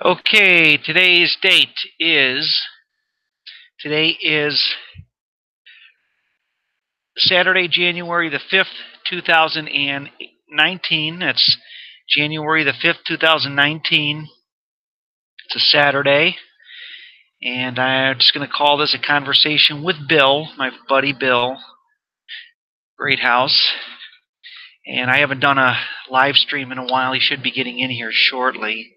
Okay, today is Saturday, January the 5th, 2019. That's January the 5th, 2019. It's a Saturday, and I'm just going to call this a conversation with Bill, my buddy Bill Greathouse. And I haven't done a live stream in a while. He should be getting in here shortly.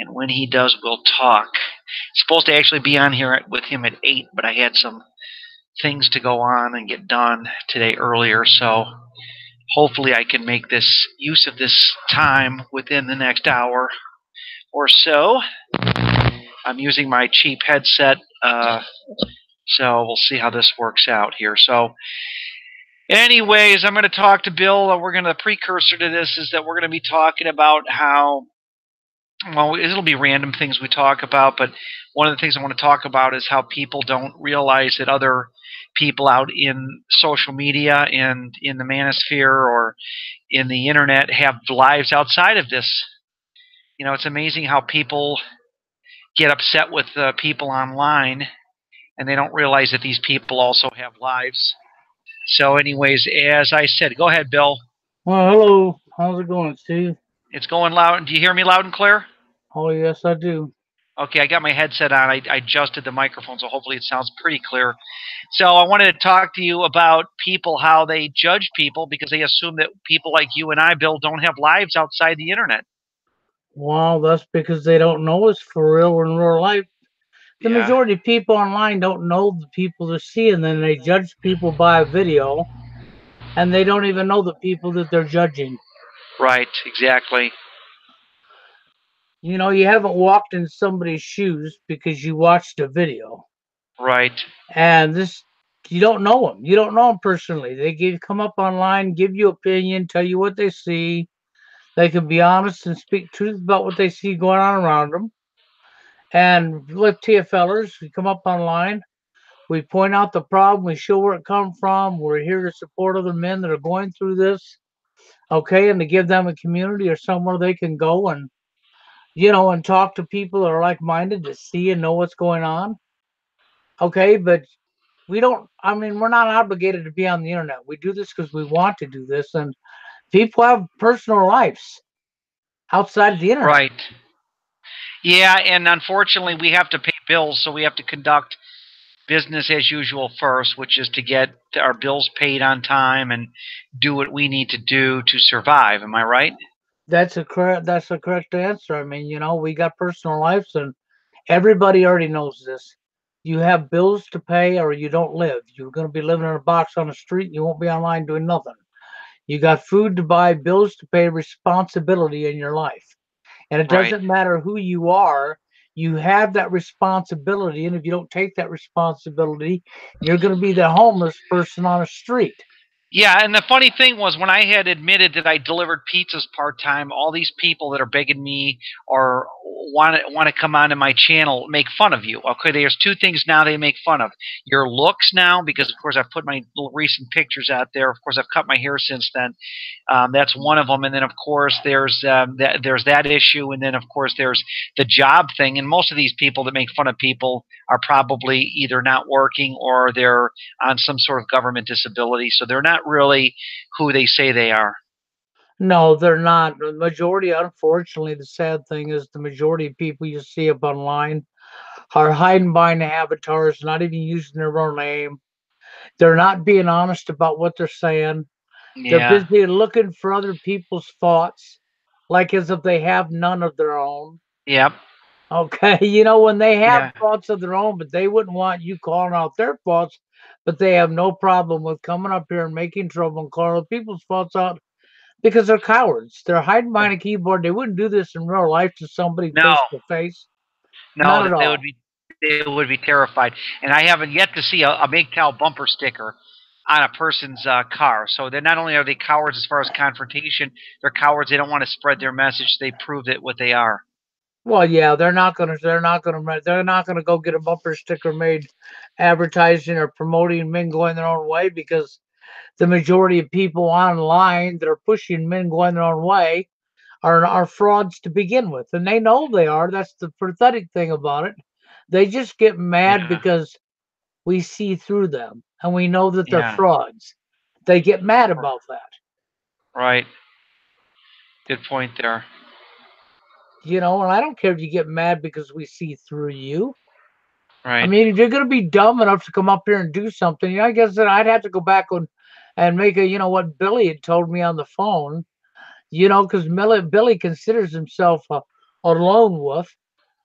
And when he does, we'll talk. Supposed to actually be on here with him at 8, but I had some things to go on and get done today earlier, so hopefully I can make this use of this time within the next hour or so. I'm using my cheap headset, so we'll see how this works out here. So anyways, I'm going to talk to Bill. The precursor to this is that we're going to be talking about how, well, it'll be random things we talk about, but one of the things I want to talk about is how people don't realize that other people out in social media and in the manosphere or in the internet have lives outside of this. You know, it's amazing how people get upset with people online and they don't realize that these people also have lives. So anyways, as I said, go ahead, Bill. Well, hello. How's it going, Steve? It's going loud. Do you hear me loud and clear? Oh, yes, I do. Okay, I got my headset on. I adjusted the microphone, so hopefully it sounds pretty clear. So I wanted to talk to you about people, how they judge people because they assume that people like you and I, Bill, don't have lives outside the internet. Well, that's because they don't know us for real in real life. The Yeah, majority of people online don't know the people they're seeing, then they judge people by a video, and they don't even know the people that they're judging. right, exactly. You know, you haven't walked in somebody's shoes because you watched a video. Right, And this, you don't know them. You don't know them personally. Come up online, give you opinion, tell you what they see. They can be honest and speak truth about what they see going on around them. And look to you fellers, we come up online, we point out the problem, we show where it come from. We're here to support other men that are going through this, okay, and to give them a community or somewhere they can go and and talk to people that are like-minded to see and know what's going on. Okay, but we don't. I mean, we're not obligated to be on the internet. We do this because we want to do this, and people have personal lives outside of the internet. right. Yeah, and unfortunately, we have to pay bills, so we have to conduct business as usual first, which is to get our bills paid on time and do what we need to do to survive. Am I right? That's a correct answer. I mean, we got personal lives and everybody already knows this. You have bills to pay or you don't live. You're going to be living in a box on the street. You won't be online doing nothing. You got food to buy, bills to pay, responsibility in your life. And it Right. doesn't matter who you are, you have that responsibility. And if you don't take that responsibility, you're going to be the homeless person on the street. Yeah, and the funny thing was when I had admitted that I delivered pizzas part time, all these people that are begging me or want to come onto my channel make fun of you. Okay, there's two things now they make fun of: your looks now, because of course I've put my recent pictures out there. Of course I've cut my hair since then. That's one of them, and then of course there's that issue, and then of course there's the job thing. And most of these people that make fun of people are probably either not working or they're on some sort of government disability, so they're not really who they say they are. No, they're not. The majority, unfortunately, the sad thing is the majority of people you see up online are hiding behind the avatars, not even using their real name. They're not being honest about what they're saying. They're Yeah. busy looking for other people's thoughts, like as if they have none of their own. Yep. Okay, when they have Yeah. thoughts of their own, but they wouldn't want you calling out their faults, but they have no problem with coming up here and making trouble and calling other people's faults out because they're cowards. They're hiding behind a keyboard. They wouldn't do this in real life to somebody No. face to face. Not No, at all. they would be terrified. And I haven't yet to see a MGTOW bumper sticker on a person's car. So they're not only are they cowards as far as confrontation, they're cowards. They don't want to spread their message. They prove that what they are. Well, yeah, they're not gonna go get a bumper sticker made advertising or promoting men going their own way because the majority of people online that are pushing men going their own way are frauds to begin with, and they know they are. That's the pathetic thing about it. They just get mad Yeah. because we see through them and we know that they're Yeah. frauds. They get mad about that. Right. Good point there. And I don't care if you get mad because we see through you. I Right. mean, if you're going to be dumb enough to come up here and do something, I guess that I'd have to go back and make what Billy had told me on the phone, because Billy considers himself a lone wolf.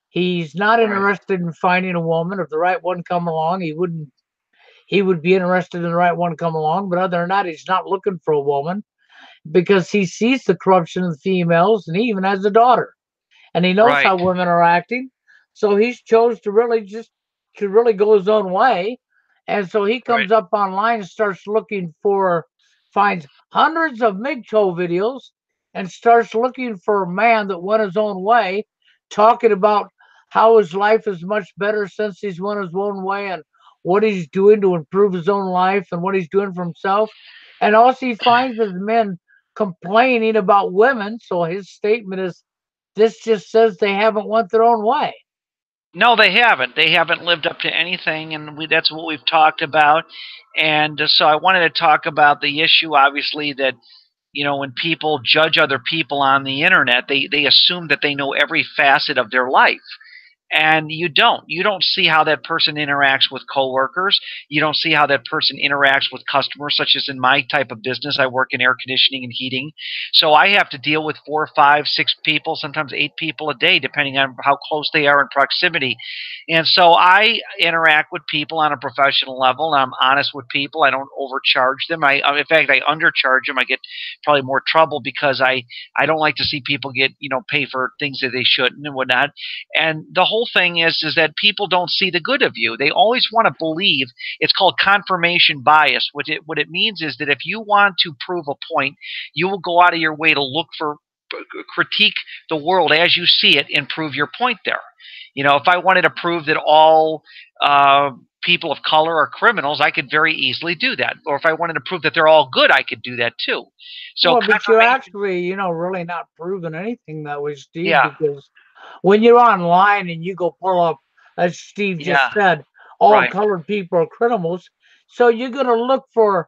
He's not Right. interested in finding a woman. If the right one come along, he would be interested in the right one come along. But other than that, he's not looking for a woman because he sees the corruption of the females, and he even has a daughter, and he knows Right. how women are acting. So he's chose to really go his own way. And so he Right. comes up online and starts finds hundreds of MGTOW videos and starts looking for a man that went his own way, talking about how his life is much better since he's went his own way and what he's doing to improve his own life and what he's doing for himself. And all he finds is men complaining about women. So his statement is, this just says they haven't went their own way. No, they haven't. They haven't lived up to anything, and that's what we've talked about. And so I wanted to talk about the issue, obviously, that when people judge other people on the internet, they assume that they know every facet of their life. And you don't see how that person interacts with coworkers. You don't see how that person interacts with customers, such as in my type of business. I work in air conditioning and heating, so I have to deal with 4, 5, 6 people, sometimes 8 people a day, depending on how close they are in proximity. And so I interact with people on a professional level, and I'm honest with people. I don't overcharge them. In fact, I undercharge them. I get probably more trouble because I don't like to see people get pay for things that they shouldn't and whatnot. And the whole thing is that people don't see the good of you. They always want to believe. It's called confirmation bias. What it means is that if you want to prove a point, you will go out of your way to look for critique the world as you see it and prove your point there. If I wanted to prove that all people of color are criminals, I could very easily do that. Or if I wanted to prove that they're all good, I could do that too. So Well, but you're confirmation, actually, really not proving anything that way, Steve, yeah, because when you're online and you go pull up, as Steve just yeah, said, all right, colored people are criminals. So you're going to look for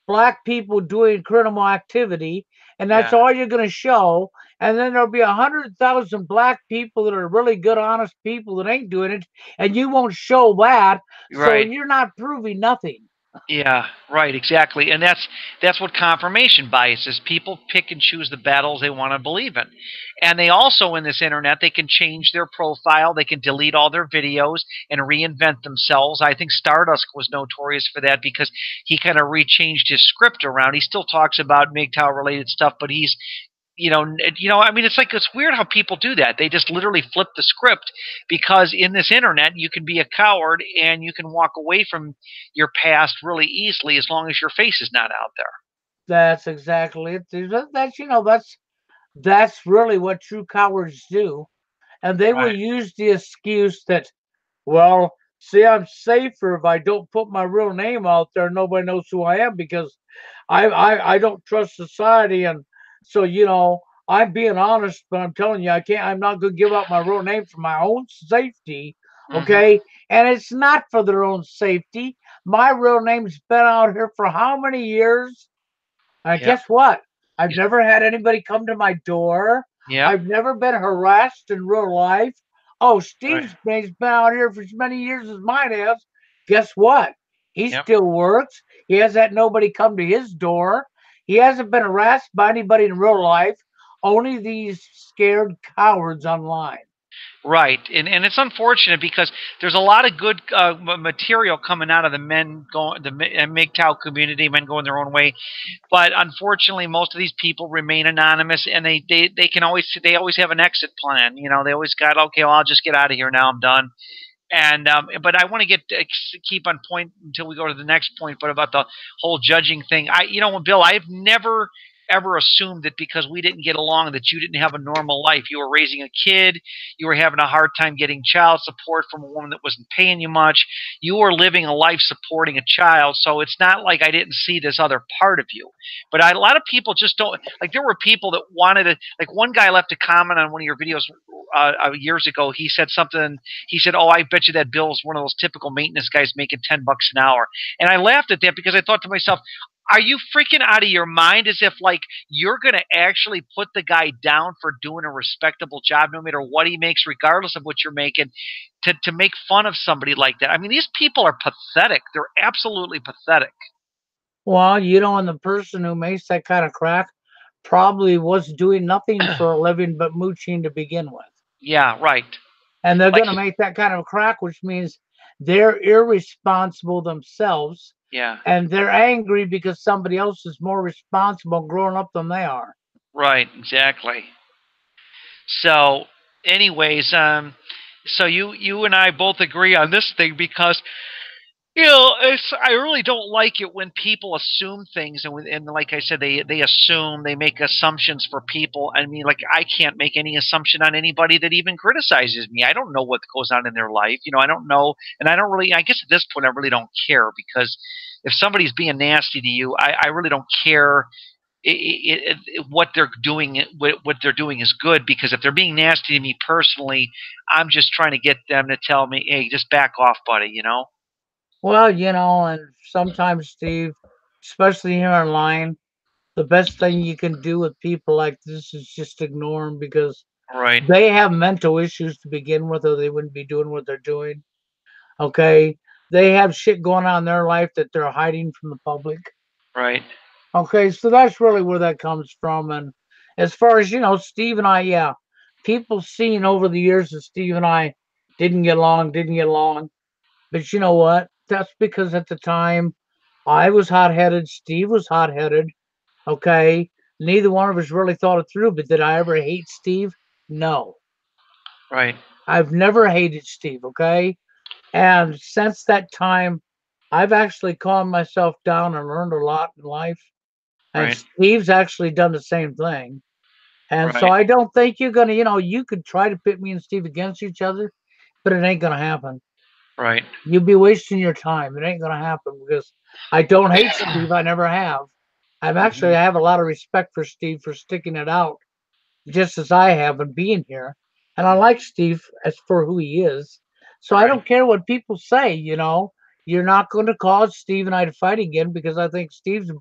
black people doing criminal activity, and that's yeah, all you're going to show. And then there'll be 100,000 black people that are really good, honest people that ain't doing it, and you won't show that. So right. you're not proving nothing. Yeah, right, exactly. And that's what confirmation bias is. People pick and choose the battles they want to believe in. And they also in this internet they can change their profile, they can delete all their videos and reinvent themselves. I think Stardust was notorious for that because he kind of rechanged his script around. He still talks about MGTOW related stuff, but he's I mean, it's weird how people do that. They just literally flip the script because in this internet, you can be a coward and you can walk away from your past really easily as long as your face is not out there. That's exactly it. That's really what true cowards do. And they will Right. use the excuse that, well, see, I'm safer if I don't put my real name out there. Nobody knows who I am because I don't trust society. And so, I'm being honest, but I'm telling you, I'm not going to give up my real name for my own safety. Hmm. Okay. And it's not for their own safety. My real name's been out here for how many years? Yep. Guess what? I've never had anybody come to my door. Yep. I've never been harassed in real life. Oh, Right. Steve's name's been out here for as many years as mine has. Guess what? He Yep. still works. He hasn't had nobody come to his door. He hasn't been harassed by anybody in real life. Only these scared cowards online. Right, and it's unfortunate because there's a lot of good material coming out of the MGTOW community, men going their own way. But unfortunately, most of these people remain anonymous, and they always have an exit plan. They always got, okay, well, I'll just get out of here now. I'm done. And but I want to keep on point until we go to the next point. But about the whole judging thing, Bill, I've never ever assumed that because we didn't get along that you didn't have a normal life. You were raising a kid, you were having a hard time getting child support from a woman that wasn't paying you much. You were living a life supporting a child, so it's not like I didn't see this other part of you. But a lot of people just don't like. There were people that wanted to. Like one guy left a comment on one of your videos years ago. He said something. He said, "Oh, I bet you that Bill's one of those typical maintenance guys making $10 an hour." And I laughed at that because I thought to myself, are you freaking out of your mind? As if like you're going to actually put the guy down for doing a respectable job, no matter what he makes, regardless of what you're making, to make fun of somebody like that. I mean, these people are pathetic. They're absolutely pathetic. Well, and the person who makes that kind of crack probably was doing nothing for a living but mooching to begin with. Yeah, right. And they're Like, going to make that kind of crack, which means they're irresponsible themselves. yeah, And they're angry because somebody else is more responsible growing up than they are. right, exactly. So, anyways, so you and I both agree on this thing because I really don't like it when people assume things, and like I said, they assume, they make assumptions for people. I mean, like I can't make any assumption on anybody that even criticizes me. I don't know what goes on in their life, I don't know, and I don't really. I guess at this point, I really don't care because if somebody's being nasty to you, I really don't care. What they're doing, what they're doing is good because if they're being nasty to me personally, I'm just trying to get them to tell me, hey, just back off, buddy. Well, and sometimes, Steve, especially here online, the best thing you can do with people like this is just ignore them because Right, they have mental issues to begin with, or they wouldn't be doing what they're doing. Okay. They have shit going on in their life that they're hiding from the public. right. Okay. So that's really where that comes from. And as far as, Steve and I, yeah, people seen over the years that Steve and I didn't get along. But you know what? That's because at the time I was hot headed, Steve was hot headed. Okay. Neither one of us really thought it through, but did I ever hate Steve? No. Right, I've never hated Steve. Okay. And since that time, I've actually calmed myself down and learned a lot in life. And right, Steve's actually done the same thing. And so right, I don't think you're going to, you could try to pit me and Steve against each other, but it ain't going to happen. right, You'll be wasting your time. It ain't going to happen because I don't hate Steve. I never have. hmm I have a lot of respect for Steve for sticking it out just as I have and being here. And I like Steve as for who he is. So I right, don't care what people say, You're not going to cause Steve and I to fight again because I think Steve's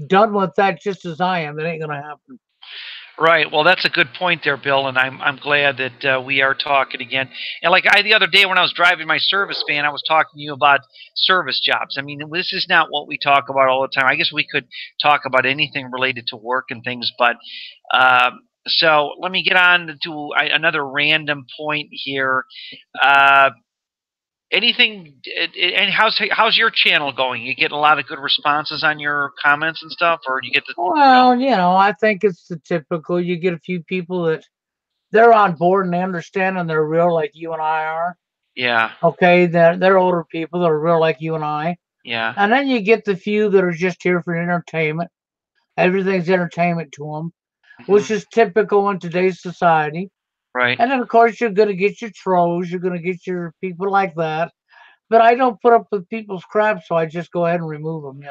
done with that just as I am. It ain't going to happen. right. Well, that's a good point there, Bill, and I'm glad that we are talking again. And like the other day when I was driving my service van, I was talking to you about service jobs. I mean, this is not what we talk about all the time. I guess we could talk about anything related to work and things, but so let me get on to another random point here. Uh, anything and how's your channel going? You getting a lot of good responses on your comments and stuff, or you get the Well, I think it's the typical. You get a few people that they're on board and they understand and they're real like you and I are. yeah, Okay, they're older people that are real like you and I. yeah, And then you get the few that are just here for entertainment. Everything's entertainment to them, which hmm is typical in today's society. right, And then, of course, you're going to get your trolls. You're going to get your people like that. But I don't put up with people's crap, so I just go ahead and remove them.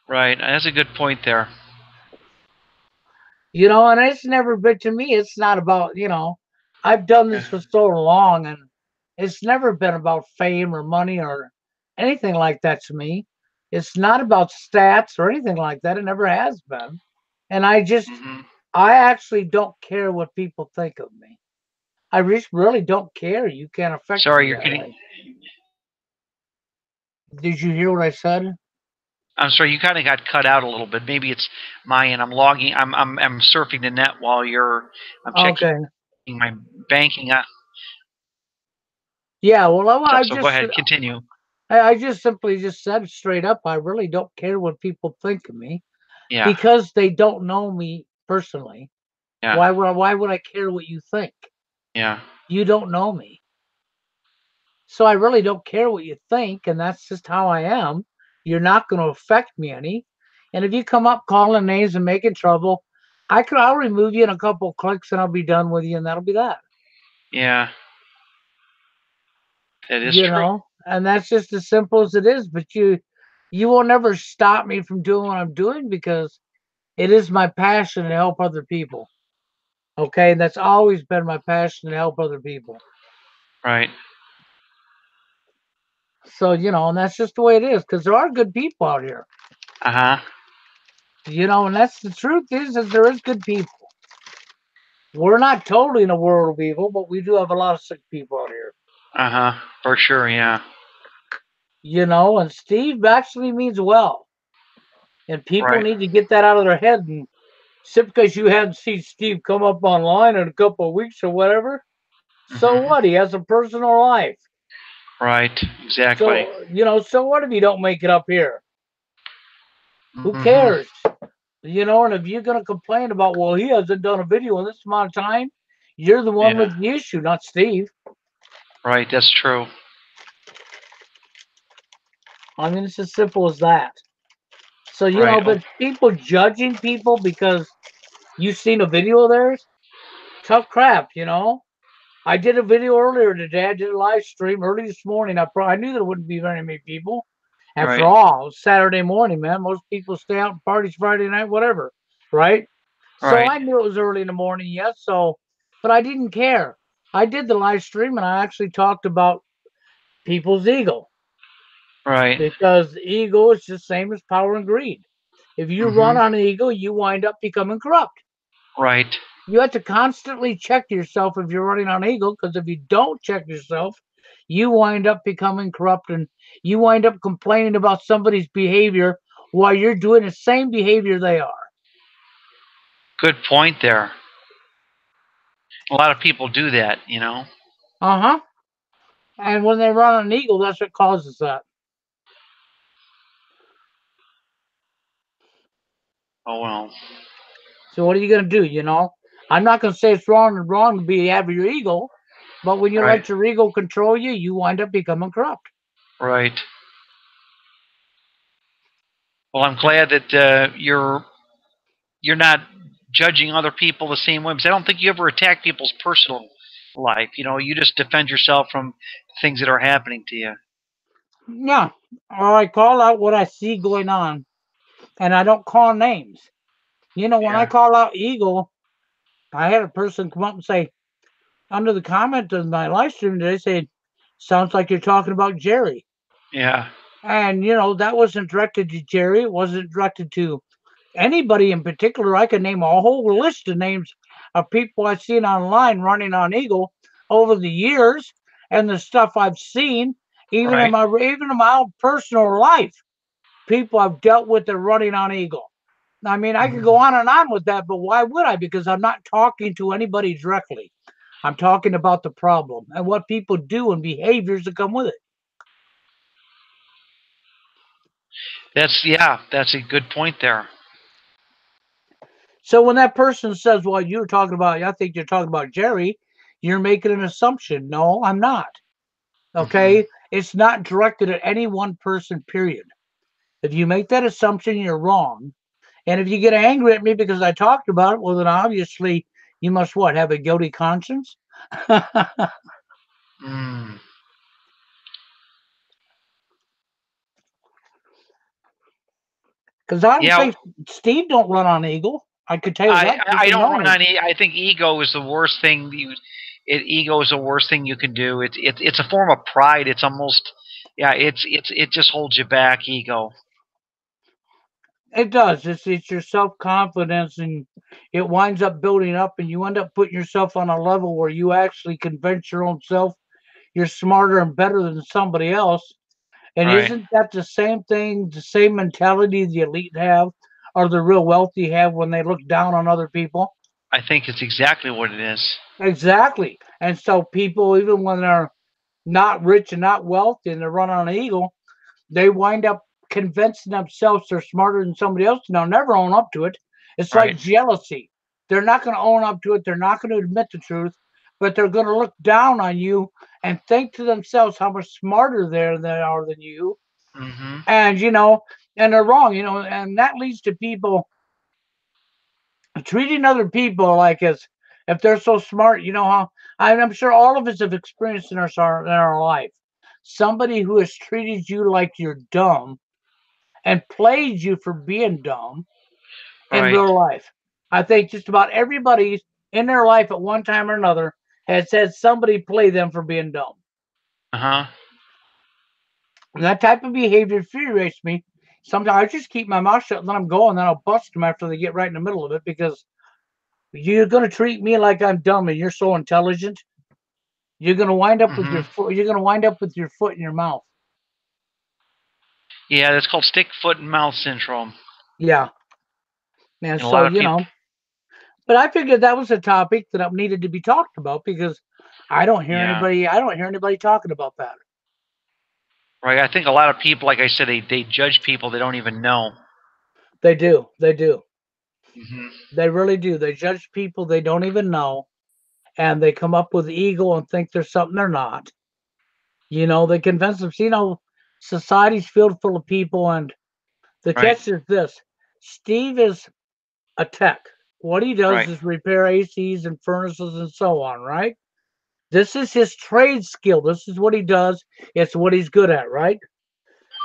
right. That's a good point there. And it's never been to me. It's not about, I've done Yeah, this for so long, and it's never been about fame or money or anything like that to me. It's not about stats or anything like that. It never has been. And hmm I actually don't care what people think of me. I really don't care. You can't affect Sorry, me you're that getting. way. Did you hear what I said? I'm sorry, you kind of got cut out a little bit. Maybe it's my end. I'm logging. I'm surfing the net while you're. I'm checking Okay. my banking Yeah. Well, stuff. So go ahead, continue. I just simply just said straight up. I really don't care what people think of me Yeah, because they don't know me personally. yeah, Why would I care what you think? yeah. You don't know me. So I really don't care what you think, and that's just how I am. You're not going to affect me any. And if you come up calling names and making trouble, I'll remove you in a couple clicks and I'll be done with you, and that'll be that. Yeah, that is You true. know, and that's just as simple as it is. But you will never stop me from doing what I'm doing because it is my passion to help other people. Okay, and that's always been my passion to help other people. Right. So, and that's just the way it is because there are good people out here. Uh-huh. And that's the truth is there is good people. We're not totally in a world of evil, but we do have a lot of sick people out here. Uh-huh. For sure, yeah. And Steve actually means well. And people Right. need to get that out of their head. And just because you hadn't seen Steve come up online in a couple of weeks or whatever, so Hmm. what? He has a personal life. Right. Exactly. So what if you don't make it up here? Who Hmm. cares? And if you're going to complain about, well, he hasn't done a video in this amount of time, you're the one Yeah. with the issue, not Steve. Right. That's true. I mean, it's as simple as that. So, Right. Oh, but people judging people because you've seen a video of theirs, tough crap. I did a video earlier today. I did a live stream early this morning. I knew there wouldn't be very many people. After right. all, it's Saturday morning, man. Most people stay out and parties Friday night, whatever, right? So Right. I knew it was early in the morning, yes. But I didn't care. I did the live stream and I actually talked about people's ego Right. because ego is the same as power and greed. If you run Hmm. on ego, you wind up becoming corrupt. Right. You have to constantly check yourself if you're running on ego, because if you don't check yourself, you wind up becoming corrupt and you wind up complaining about somebody's behavior while you're doing the same behavior they are. Good point there. A lot of people do that. Uh huh. And when they run on ego, that's what causes that. Oh, well. So what are you going to do? I'm not going to say it's wrong to have your ego, but when you Right. let your ego control you, you wind up becoming corrupt. Right. Well, I'm glad that you're not judging other people the same way, because I don't think you ever attack people's personal life. You just defend yourself from things that are happening to you. Yeah. Or I call out what I see going on, and I don't call names. When I Yeah. call out ego, I had a person come up and say, under the comment of my live stream, they said, sounds like you're talking about Jerry. Yeah. And, that wasn't directed to Jerry. It wasn't directed to anybody in particular. I could name a whole list of names of people I've seen online running on Eagle over the years and the stuff I've seen, Right. even in my own personal life, people I've dealt with that are running on Eagle. I mean, I could go Hmm. on and on with that, but why would I? Because I'm not talking to anybody directly. I'm talking about the problem and what people do and behaviors that come with it. That's a good point there. So when that person says, well, you're talking about, I think you're talking about Jerry, you're making an assumption. No, I'm not. Hmm. Okay. It's not directed at any one person, period. If you make that assumption, you're wrong. And if you get angry at me because I talked about it, well, then obviously you must what? Have a guilty conscience? Mm. Because I don't Yeah. think Steve don't run on Eagle. I could tell you I that I because I I've don't known run him. on. I think ego is the worst thing. Ego is the worst thing you can do. It's a form of pride. It's almost, yeah. It just holds you back. Ego. It does. It's your self confidence, and it winds up building up, and you end up putting yourself on a level where you actually convince your own self you're smarter and better than somebody else. And Right. isn't that the same thing, the same mentality the elite have, or the real wealthy have when they look down on other people? I think it's exactly what it is. Exactly. And so people, even when they're not rich and not wealthy and they're running on an eagle, they wind up convincing themselves they're smarter than somebody else and they'll never own up to it. It's like Right. jealousy. They're not going to own up to it. They're not going to admit the truth, but they're going to look down on you and think to themselves how much smarter they are than you. Hmm. And, and they're wrong, and that leads to people treating other people like as if they're so smart. You know how I'm sure all of us have experienced in our life somebody who has treated you like you're dumb and played you for being dumb in Right. real life. I think just about everybody in their life at one time or another has had somebody play them for being dumb. Uh-huh. And that type of behavior infuriates me. Sometimes I just keep my mouth shut and let them go, and then I'll bust them after they get right in the middle of it because you're going to treat me like I'm dumb and you're so intelligent. You're going to wind up with Hmm. your foot. You're going to wind up with your foot in your mouth. Yeah, that's called stick, foot, and mouth syndrome. Yeah, and And a so lot of people, But I figured that was a topic that needed to be talked about because I don't hear yeah, anybody. I don't hear anybody talking about that. right. I think a lot of people, like I said, they judge people they don't even know. They do. They do. Hmm. They really do. They judge people they don't even know, and they come up with ego and think they're something they're not. They convince them. Society's filled full of people, and the Right, catch is this: Steve is a tech. What he does right, is repair ACs and furnaces and so on, right? This is his trade skill. This is what he does. It's what he's good at, right?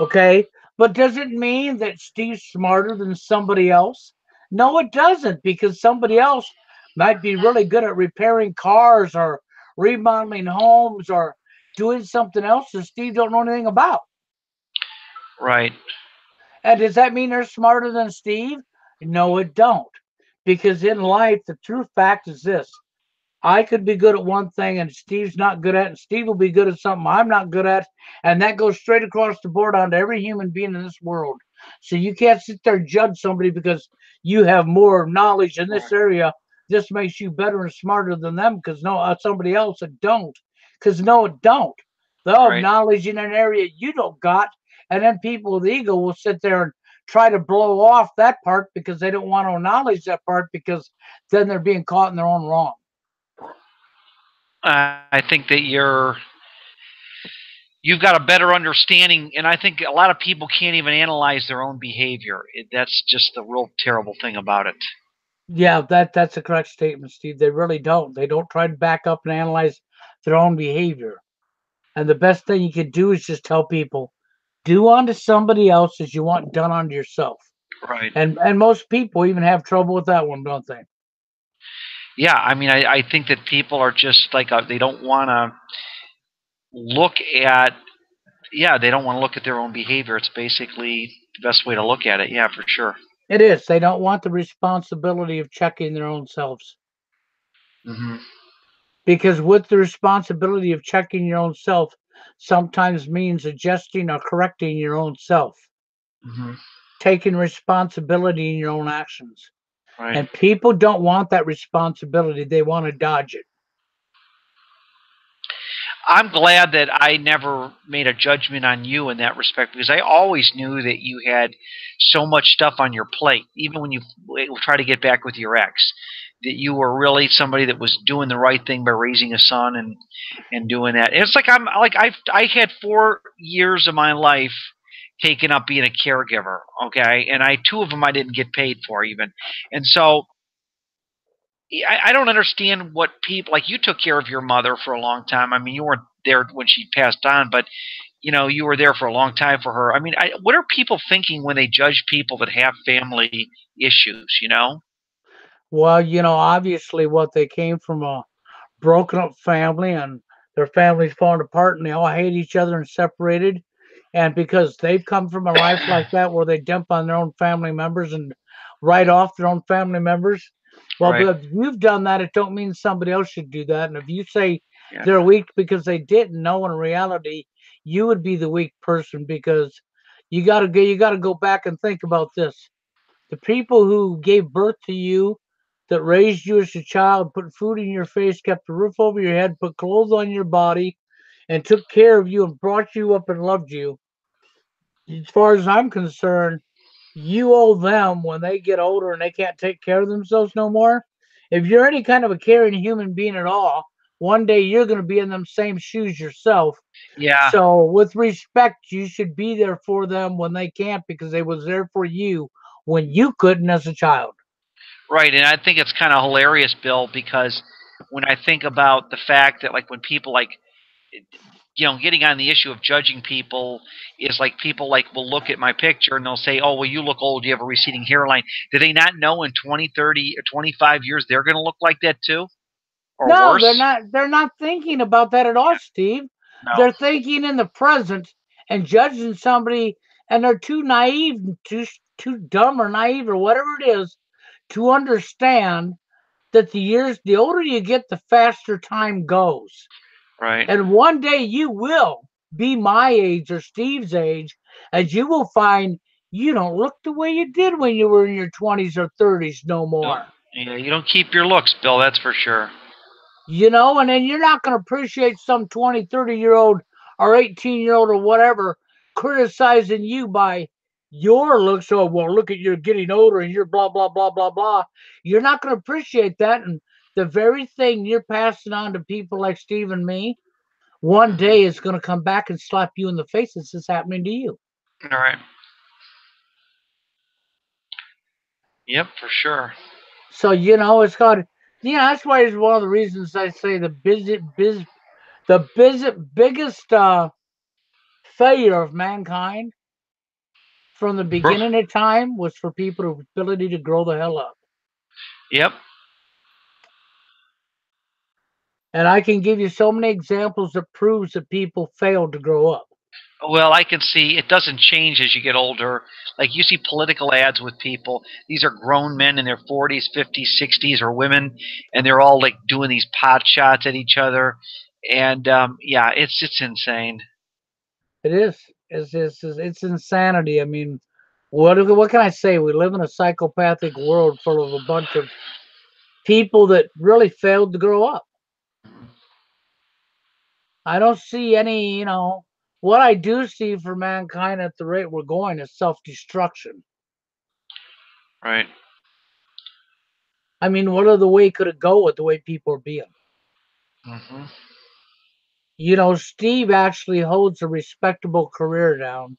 Okay. But does it mean that Steve's smarter than somebody else? No, it doesn't, because somebody else might be really good at repairing cars or remodeling homes or doing something else that Steve don't know anything about. right. And does that mean they're smarter than Steve? No, it don't. Because in life, the true fact is this: I could be good at one thing and Steve's not good at, and Steve will be good at something I'm not good at, and that goes straight across the board onto every human being in this world. So you can't sit there and judge somebody because you have more knowledge in this Right. area. This makes you better and smarter than them because no, somebody else that don't. Because no, it don't. They'll have Right. knowledge in an area you don't got, and then people with ego will sit there and try to blow off that part because they don't want to acknowledge that part because then they're being caught in their own wrong. I think that you've got a better understanding, and I think a lot of people can't even analyze their own behavior. That's just the real terrible thing about it. Yeah, that's a correct statement, Steve. They really don't. They don't try to back up and analyze their own behavior. And the best thing you can do is just tell people, do unto somebody else as you want done unto yourself. Right. And most people even have trouble with that one, don't they? Yeah, I mean, I think that people are just like they don't want to look at. Yeah, they don't want to look at their own behavior. It's basically the best way to look at it. Yeah, for sure. It is. They don't want the responsibility of checking their own selves. Hmm. Because with the responsibility of checking your own self sometimes means adjusting or correcting your own self, Hmm. taking responsibility in your own actions. Right. And people don't want that responsibility. They want to dodge it. I'm glad that I never made a judgment on you in that respect because I always knew that you had so much stuff on your plate, even when you try to get back with your ex, that you were really somebody that was doing the right thing by raising a son and doing that. And it's like I had 4 years of my life taken up being a caregiver, okay, and I two of them I didn't get paid for even, and so I don't understand what people like. You took care of your mother for a long time. I mean, you weren't there when she passed on, but you were there for a long time for her. I mean, what are people thinking when they judge people that have family issues? Well, obviously what they came from a broken up family and their families falling apart and they all hate each other and separated. And because they've come from a life like that where they dump on their own family members and write off their own family members. Well, Right? but if you've done that, it don't mean somebody else should do that. And if you say Yeah. they're weak because they didn't know, in reality, you would be the weak person because you gotta go back and think about this. The people who gave birth to you, that raised you as a child, put food in your face, kept a roof over your head, put clothes on your body, and took care of you and brought you up and loved you, as far as I'm concerned, you owe them when they get older and they can't take care of themselves no more. If you're any kind of a caring human being at all, one day you're going to be in them same shoes yourself. Yeah. So, with respect, you should be there for them when they can't because they was there for you when you couldn't as a child. Right, and I think it's kind of hilarious, Bill, because when I think about the fact that, like, when people like, getting on the issue of judging people is like people like will look at my picture and they'll say, "Oh, well, you look old. You have a receding hairline." Do they not know in 20, 30, or 25 years they're going to look like that too, or No, they're worse? not. They're not thinking about that at all, Steve. No. They're thinking in the present and judging somebody, and they're too naive, too dumb or naive or whatever it is to understand that the older you get, the faster time goes. Right. And one day you will be my age or Steve's age, and you will find you don't look the way you did when you were in your 20s or 30s no Nope. more. Yeah, you don't keep your looks, Bill. That's for sure. And then you're not going to appreciate some 20, 30-year-old or 18-year-old or whatever criticizing you by your looks. Oh, well, look at you're getting older and you're blah, blah, blah, blah, blah. You're not going to appreciate that. And the very thing you're passing on to people like Steve and me, one day is going to come back and slap you in the face. This is happening to you. All right. Yep, for sure. So, it's got, that's why it's one of the reasons I say biggest failure of mankind from the beginning of time was for people's ability to grow the hell up. Yep. And I can give you so many examples that proves that people failed to grow up. Well, I can see it doesn't change as you get older. Like you see political ads with people. These are grown men in their 40s, 50s, 60s, or women, and they're all like doing these pot shots at each other. And yeah, it's insane. It is. It's insanity. I mean, what can I say? We live in a psychopathic world full of a bunch of people that really failed to grow up. I don't see any, what I do see for mankind at the rate we're going is self-destruction. Right. I mean, what other way could it go with the way people are being? Hmm. Steve actually holds a respectable career down.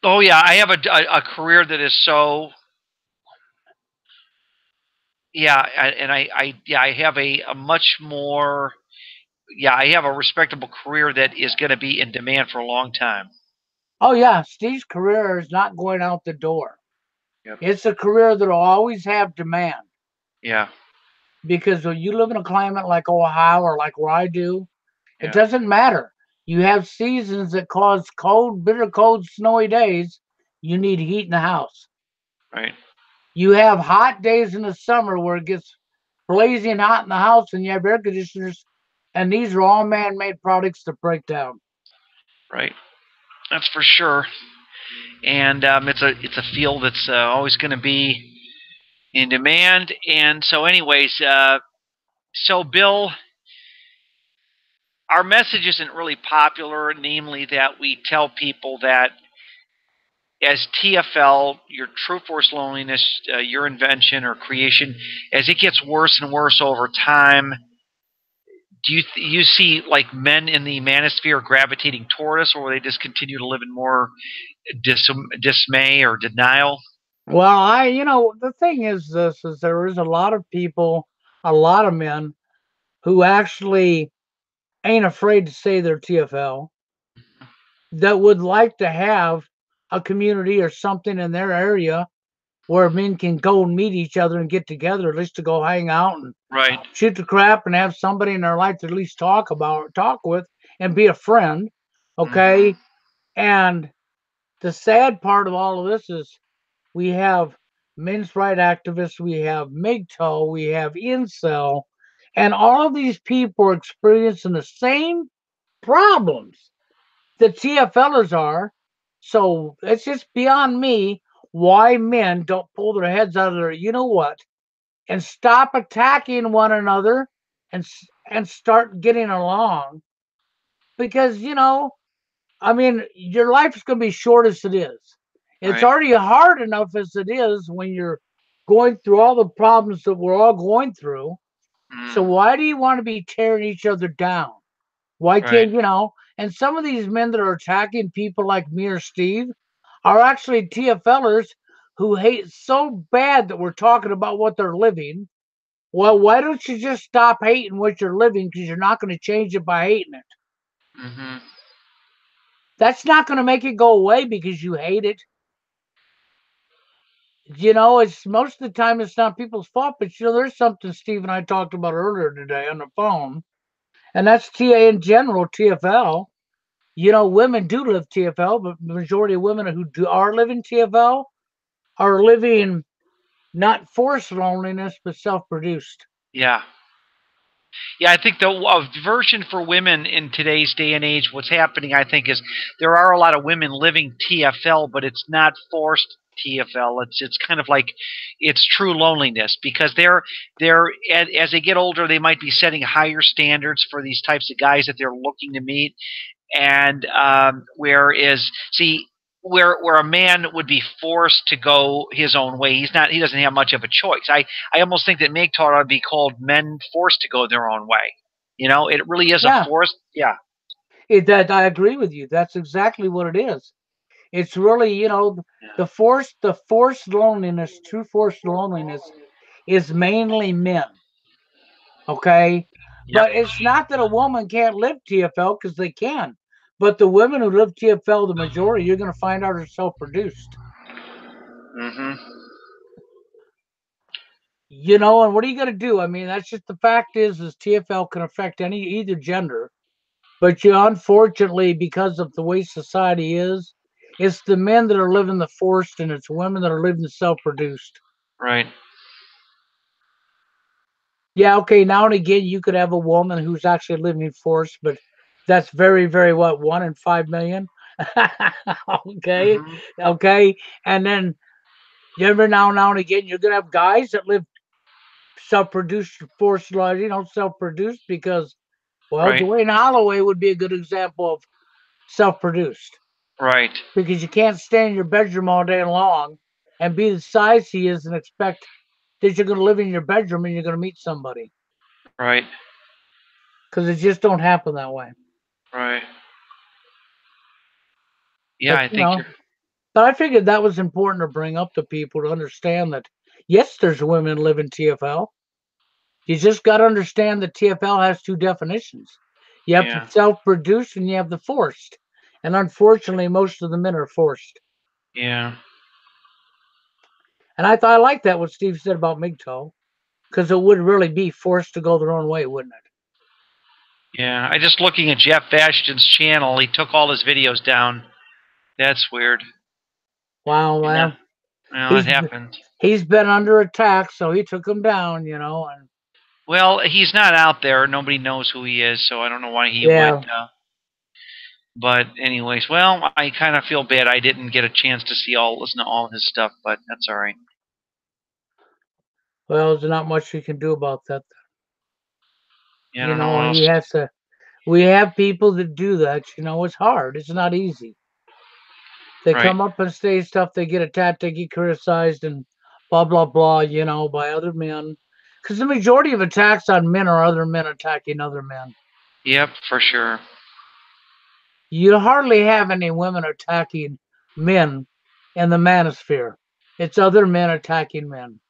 Oh yeah, I have a career that is so. Yeah, I have a much more. Yeah, I have a respectable career that is going to be in demand for a long time. Oh yeah, Steve's career is not going out the door. Yep. It's a career that'll always have demand. Yeah. Because when you live in a climate like Ohio or like where I do, it Yeah. doesn't matter. You have seasons that cause cold, bitter cold, snowy days. You need heat in the house. Right. You have hot days in the summer where it gets blazing hot in the house and you have air conditioners, and these are all man-made products that break down. Right. That's for sure. And it's a field that's always going to be in demand. And so, anyways, so Bill, our message isn't really popular. Namely, that we tell people that as TFL, your true force loneliness, your invention or creation, as it gets worse and worse over time, do you see like men in the manosphere gravitating toward us, or will they just continue to live in more dismay or denial? Well, the thing is this, is there is a lot of people, a lot of men who actually ain't afraid to say they're TFL that would like to have a community or something in their area where men can go and meet each other and get together, at least to go hang out and Right. shoot the crap and have somebody in their life to at least talk with and be a friend. Okay. And the sad part of all of this is we have men's right activists, we have MGTOW, we have incel, and all of these people are experiencing the same problems that TFLers are. So it's just beyond me why men don't pull their heads out of their, and stop attacking one another and start getting along. Because I mean, your life is going to be short as it is. It's Right. already hard enough as it is when you're going through all the problems that we're all going through. So why do you want to be tearing each other down? Why Right. can't And some of these men that are attacking people like me or Steve are actually TFLers who hate so bad that we're talking about what they're living. Well, why don't you just stop hating what you're living, because you're not going to change it by hating it. Mm-hmm. That's not going to make it go away because you hate it. It's most of the time it's not people's fault, but there's something Steve and I talked about earlier today on the phone, and that's TA in general, TFL. Women do live TFL, but the majority of women who are living TFL are living not forced loneliness, but self-produced. Yeah. Yeah, I think the version for women in today's day and age, what's happening, I think, is there are a lot of women living TFL, but it's not forced TFL. It's kind of like it's true loneliness because they're as they get older, they might be setting higher standards for these types of guys that they're looking to meet, and whereas see where a man would be forced to go his own way, he doesn't have much of a choice. I almost think that MGTOW ought to be called men forced to go their own way. It really is a Yeah, forced. Yeah. that I agree with you. That's exactly what it is. It's really, Yeah. the forced loneliness, true forced loneliness is mainly men. Okay. Yep. But it's not that a woman can't live TFL, because they can. But the women who live TFL, the majority, you're going to find out are self produced. Mm-hmm. And what are you going to do? I mean, that's just the fact is TFL can affect either gender. But unfortunately, because of the way society is, it's the men that are living the forced, and it's women that are living the self-produced. Right. Yeah, okay. Now and again, you could have a woman who's actually living forced, but that's very, very what, 1 in 5 million. Okay, Mm-hmm. okay. And then every now and again, you're gonna have guys that live self-produced, forced, self-produced because, well, Right. Dwayne Holloway would be a good example of self-produced. Right. Because you can't stay in your bedroom all day long and be the size he is and expect that you're going to live in your bedroom and you're going to meet somebody, Right. because it just don't happen that way. Right. Yeah, But I think you're. but I figured that was important to bring up to people to understand that yes, there's women living TFL. You just got to understand that TFL has two definitions. You have the Yeah. self-produced and you have the forced. And unfortunately, most of the men are forced. Yeah. And I thought I liked that what Steve said about MGTOW, because it would really be forced to go their own way, wouldn't it? Yeah. I just looking at Jeff Ashton's channel. He took all his videos down. That's weird. Wow, Yeah. well, Well, it he's happened. he's been under attack, so he took him down, and Well, he's not out there. Nobody knows who he is, so I don't know why he would. yeah. But anyways, well, I kind of feel bad I didn't get a chance to listen to all his stuff, but that's all right. Well, there's not much you can do about that. Yeah, I don't know what He else. has to. We have people that do that. It's hard. It's not easy. They Right. come up and say stuff. They get attacked. They get criticized and blah blah blah. By other men, because the majority of attacks on men are other men attacking other men. Yep, for sure. You hardly have any women attacking men in the manosphere. It's other men attacking men.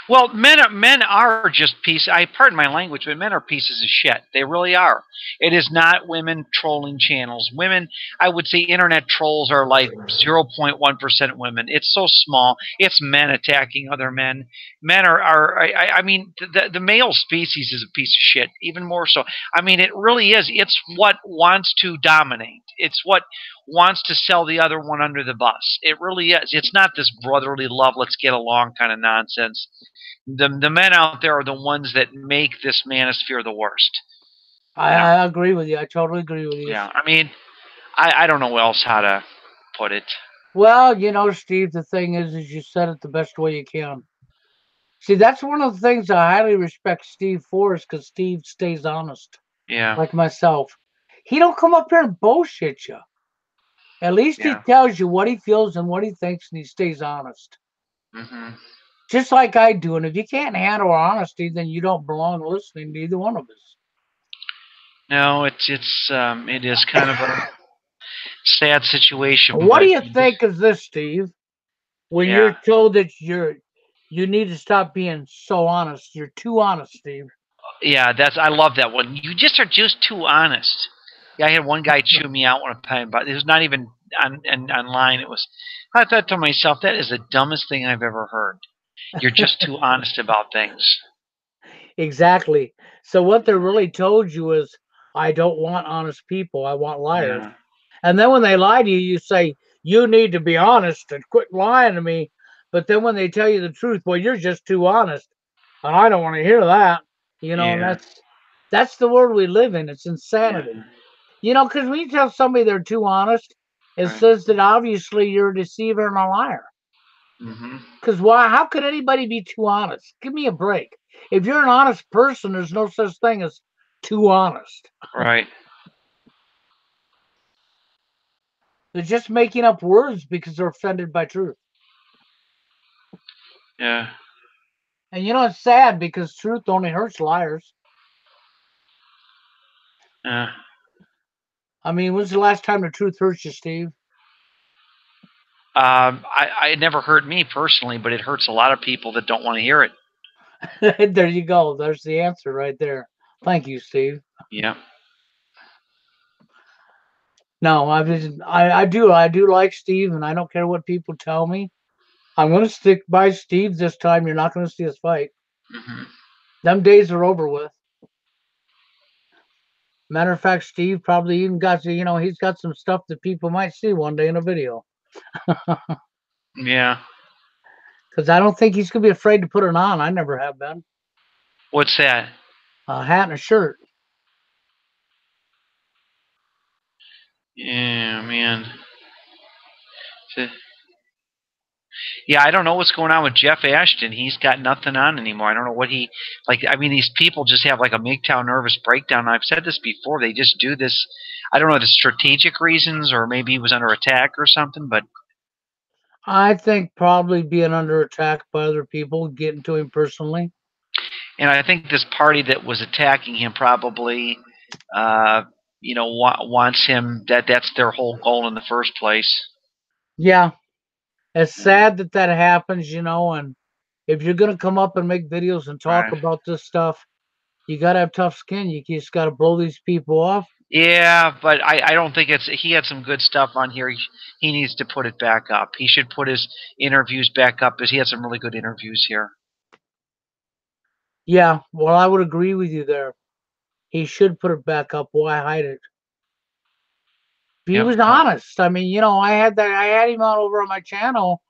Well, men are just pieces. I pardon my language, but men are pieces of shit. They really are. It is not women trolling channels. Women, I would say, internet trolls are like 0.1% women. It's so small. It's men attacking other men. Men are. I mean, the male species is a piece of shit. Even more so. I mean, it really is. It's what wants to dominate. It's what wants to sell the other one under the bus. It really is. It's not this brotherly love, let's get along kind of nonsense. The men out there are the ones that make this manosphere the worst. I, You know. I agree with you. I totally agree with you. Yeah. I mean, I don't know else how to put it. Well, Steve, the thing is you said it the best way you can. See, that's one of the things I highly respect Steve for, is because Steve stays honest, Yeah. like myself. He don't come up here and bullshit you. At least he Yeah. tells you what he feels and what he thinks, and he stays honest. Hmm. Just like I do. And if you can't handle honesty, then you don't belong listening to either one of us. No, it is kind of a sad situation, What do but you think of this, Steve? When you're Yeah. told that you need to stop being so honest. You're too honest, Steve. Yeah, I love that one. You just are just too honest. Yeah, I had one guy chew me out one time, but it was not even online. It was. I thought to myself, that is the dumbest thing I've ever heard. You're just too honest about things. Exactly. So what they really told you is, I don't want honest people. I want liars. Yeah. And then when they lie to you, you say, you need to be honest and quit lying to me. But then when they tell you the truth, well, you're just too honest. And I don't want to hear that. And Yeah. that's the world we live in. It's Yeah. insanity. Because when you tell somebody they're too honest, it Right. says that obviously you're a deceiver and a liar. Mhm. Because why? How could anybody be too honest? Give me a break. If you're an honest person, there's no such thing as too honest. Right. They're just making up words because they're offended by truth. Yeah. And it's sad because truth only hurts liars. Yeah. I mean, when's the last time the truth hurts you, Steve? It never hurt me personally, but it hurts a lot of people that don't want to hear it. There you go. There's the answer right there. Thank you, Steve. Yeah. No, I do like Steve, and I don't care what people tell me. I'm going to stick by Steve this time. You're not going to see us fight. Mhm. Them days are over with. Matter of fact, Steve probably even he's got some stuff that people might see one day in a video. Yeah. Because I don't think he's going to be afraid to put it on. I never have been. What's that? A hat and a shirt. Yeah, man. Yeah, I don't know what's going on with Jeff Ashton. He's got nothing on anymore. I don't know what he like. I mean, these people just have like a MGTOW nervous breakdown. I've said this before. They just do this. I don't know the strategic reasons, or maybe he was under attack or something. But I think probably being under attack by other people, getting to him personally. and I think this party that was attacking him probably, uh, wants him. That's their whole goal in the first place. Yeah, it's Yeah. sad that happens, and if you're going to come up and make videos and talk Right. about this stuff, you got to have tough skin. You just got to blow these people off. Yeah, but I don't think it's. He had some good stuff on here. He needs to put it back up. He should put his interviews back up because he had some really good interviews here. Yeah, well, I would agree with you there. He should put it back up. Why hide it? He Yep. was honest. I mean, I had him on over on my channel.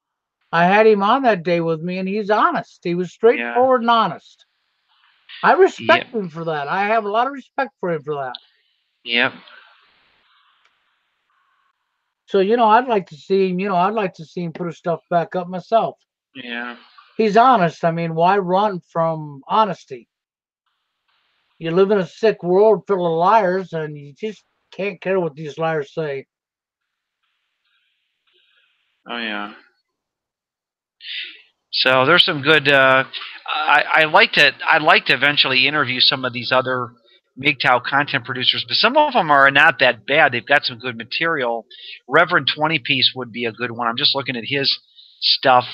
I had him on that day with me, and he's honest. He was Yeah. straightforward and honest. I Yep. respect him for that. I have a lot of respect for him for that. Yep. So, I'd like to see him, put his stuff back up myself. Yeah. He's honest. I mean, why run from honesty? You live in a sick world full of liars, and you just can't care what these liars say. Oh yeah. So there's some good. I'd like to eventually interview some of these other MGTOW content producers, but some of them are not that bad. They've got some good material. Reverend 20 Piece would be a good one. I'm just looking at his stuff,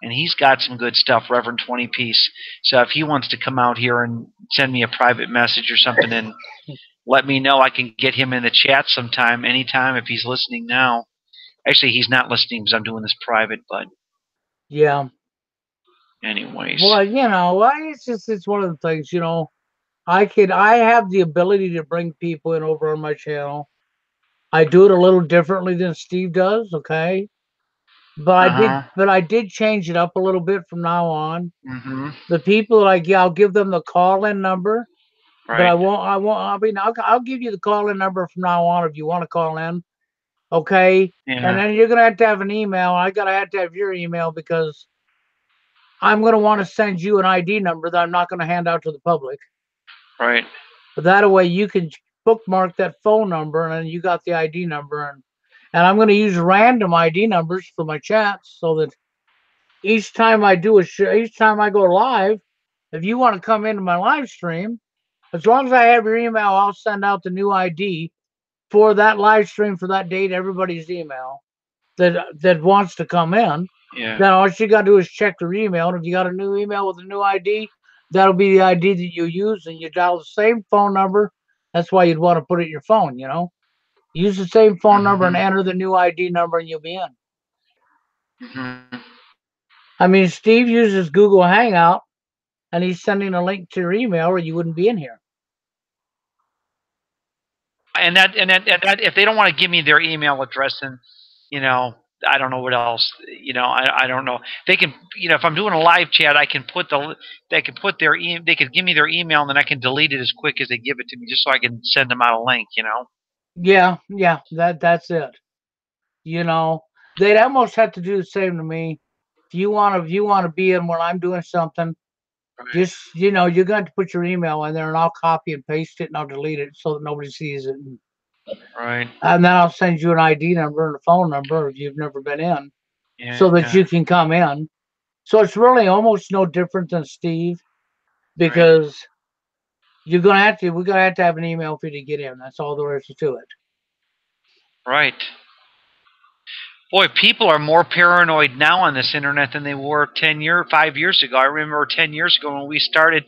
and he's got some good stuff. Reverend 20 Piece. So if he wants to come out here and send me a private message or something and let me know, I can get him in the chat sometime, anytime if he's listening now. Actually, he's not listening because I'm doing this private, but Yeah. anyways. Well, it's one of the things, I have the ability to bring people in over on my channel. I do it a little differently than Steve does, okay? But I did Uh-huh. but I did change it up a little bit from now on. Mm-hmm. The people I'll give them the call-in number, but Right. I'll give you the call-in number from now on if you want to call in, okay? And Yeah. then you're gonna have to have an email. I gotta have to have your email because I'm gonna want to send you an ID number that I'm not gonna hand out to the public. Right. But that way you can bookmark that phone number and then you got the ID number and I'm going to use random ID numbers for my chats so that each time I do each time I go live, if you want to come into my live stream, as long as I have your email, I'll send out the new ID for that live stream for that date, everybody's email that wants to come in. Yeah. Then all you got to do is check your email. And if you got a new email with a new ID, that'll be the ID that you use, and you dial the same phone number. That's why you'd want to put it in your phone, you know. Use the same phone number and Mhm. enter the new ID number, and you'll be in. Mhm. I mean, Steve uses Google Hangout, and he's sending a link to your email, or you wouldn't be in here. And that if they don't want to give me their email address, then you know I don't know what else. I don't know. They can if I'm doing a live chat, I can put they can put they could give me their email, and then I can delete it as quick as they give it to me, just so I can send them out a link. Yeah, yeah, that's it. You know, they'd almost have to do the same to me. If you want to be in when I'm doing something, Right. just you're going to put your email in there, and I'll copy and paste it, and I'll delete it so that nobody sees it. Right. And then I'll send you an ID number and a phone number if you've never been in, so that Yeah. you can come in. So it's really almost no different than Steve, Right. because we're gonna have to have an email for you to get in. That's all there is to it. Right. Boy, people are more paranoid now on this internet than they were 5 years ago. I remember 10 years ago when we started,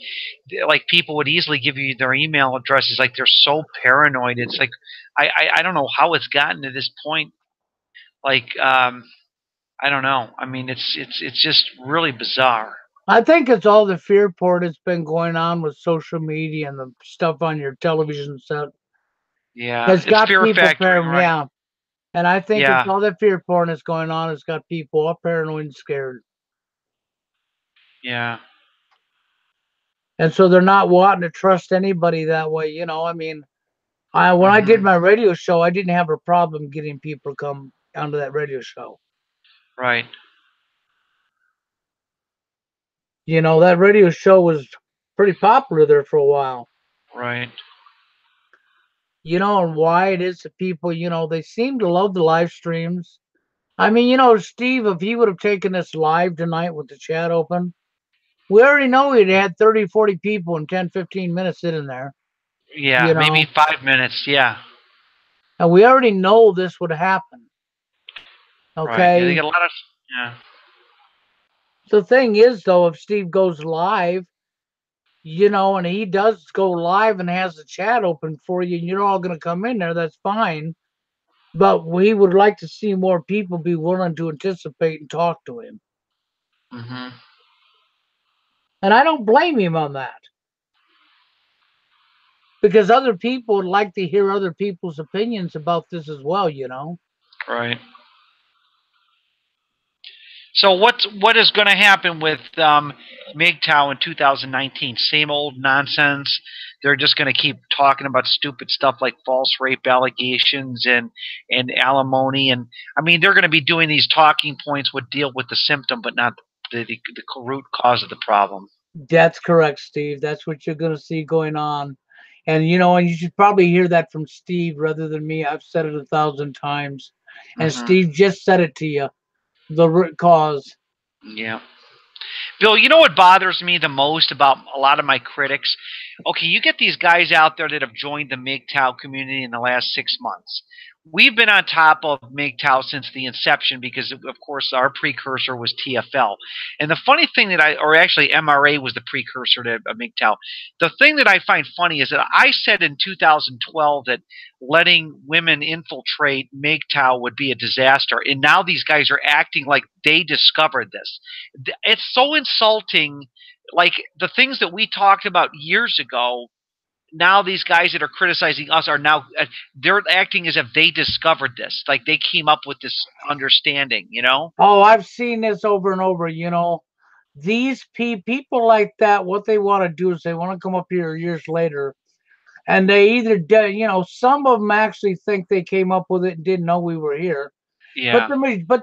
like people would easily give you their email addresses. Like they're so paranoid. It's like I don't know how it's gotten to this point. Like I don't know. I mean, it's just really bizarre. I think it's all the fear port that's been going on with social media and the stuff on your television set Yeah, has it's got fear people factory, paranoid. right? Yeah, and I think it's Yeah, all the fear porn that's going on has got people all paranoid and scared, yeah. and so they're not wanting to trust anybody that way. I mean, when I did Mhm. my radio show, I didn't have a problem getting people to come onto that radio show. Right. That radio show was pretty popular there for a while. Right. And why it is that people, they seem to love the live streams. I mean, Steve, if he would have taken this live tonight with the chat open, we already know he'd had 30, 40 people in 10, 15 minutes sitting there, Yeah, you maybe know, 5 minutes. Yeah. and we already know this would happen. Right. Yeah, they Okay. get a lot of. Yeah. The thing is, though, if Steve goes live, and he does go live and has the chat open for you, and you're all going to come in there, that's fine. But we would like to see more people be willing to anticipate and talk to him. Mhm. And I don't blame him on that, because other people would like to hear other people's opinions about this as well. Right. So what is going to happen with MGTOW in 2019? Same old nonsense. They're just going to keep talking about stupid stuff like false rape allegations and alimony, and I mean they're going to be doing these talking points would deal with the symptom, but not the root cause of the problem. That's correct, Steve. That's what you're going to see going on. And you should probably hear that from Steve rather than me. I've said it 1,000 times. And Hmm. Steve just said it to you, the root cause. Yeah. Bill, you know what bothers me the most about a lot of my critics? Okay, you get these guys out there that have joined the MGTOW community in the last 6 months. We've been on top of MGTOW since the inception because, of course, our precursor was TFL. And the funny thing or actually MRA was the precursor to MGTOW. The thing that I find funny is that I said in 2012 that letting women infiltrate MGTOW would be a disaster. And now these guys are acting like they discovered this. It's so insulting. Like the things that we talked about years ago, now these guys that are criticizing us are now they're acting as if they discovered this, like they came up with this understanding. Oh, I've seen this over and over. These people like that, what they want to do is they want to come up here years later, and they either, some of them actually think they came up with it and didn't know we were here. But Yeah.